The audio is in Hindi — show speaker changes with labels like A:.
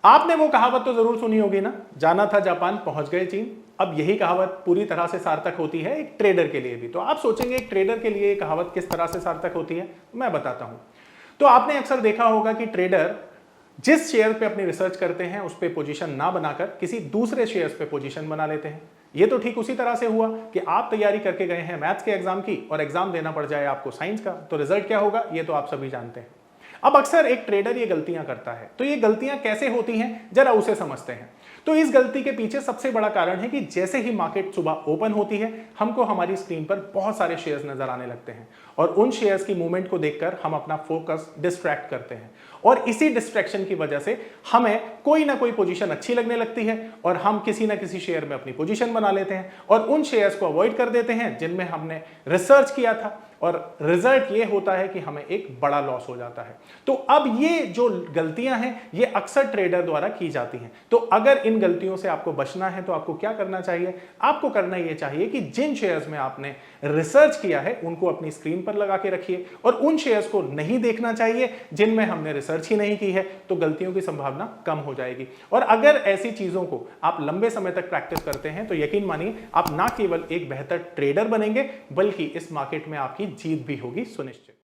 A: आपने वो कहावत तो जरूर सुनी होगी ना, जाना था जापान पहुंच गए चीन। अब यही कहावत पूरी तरह से सार्थक होती है एक ट्रेडर के लिए भी। तो आप सोचेंगे एक ट्रेडर के लिए ये कहावत किस तरह से सार्थक होती है, मैं बताता हूं। तो आपने अक्सर देखा होगा कि ट्रेडर जिस शेयर पे अपनी रिसर्च करते हैं उस पे पोजीशन ना बनाकर किसी दूसरे शेयर्स पे पोजीशन बना लेते हैं। ये तो ठीक उसी तरह से हुआ कि आप तैयारी करके गए हैं मैथ्स के एग्जाम की और एग्जाम देना पड़ जाए आपको साइंस का, तो रिजल्ट क्या होगा ये तो आप सभी जानते हैं। अब अक्सर एक ट्रेडर ये गलतियां करता है, तो ये गलतियां कैसे होती हैं जरा उसे समझते हैं। तो इस गलती के पीछे सबसे बड़ा कारण है कि जैसे ही मार्केट सुबह ओपन होती है हमको हमारी स्क्रीन पर बहुत सारे शेयर्स नजर आने लगते हैं और उन शेयर्स की मूवमेंट को देखकर हम अपना फोकस डिस्ट्रैक्ट करते हैं और इसी डिस्ट्रैक्शन की वजह से हमें कोई ना कोई पोजीशन अच्छी लगने लगती है और हम किसी ना किसी शेयर में अपनी पोजीशन बना लेते हैं और उन शेयर्स को अवॉइड कर देते हैं जिनमें हमने रिसर्च किया था और रिजल्ट ये होता है कि हमें एक बड़ा लॉस हो जाता है। तो अब ये जो गलतियां हैं ये अक्सर ट्रेडर द्वारा की जाती हैं। तो अगर इन गलतियों से आपको बचना है तो आपको क्या करना चाहिए, आपको करना ये चाहिए कि जिन शेयर्स में आपने रिसर्च किया है उनको अपनी स्क्रीन पर लगा के रखिए और उन शेयर्स को नहीं देखना चाहिए जिनमें हमने रिसर्च ही नहीं की है, तो गलतियों की संभावना कम हो जाएगी। और अगर ऐसी चीजों को आप लंबे समय तक प्रैक्टिस करते हैं तो यकीन मानिए आप ना केवल एक बेहतर ट्रेडर बनेंगे बल्कि इस मार्केट में आपकी जीत भी होगी सुनिश्चित।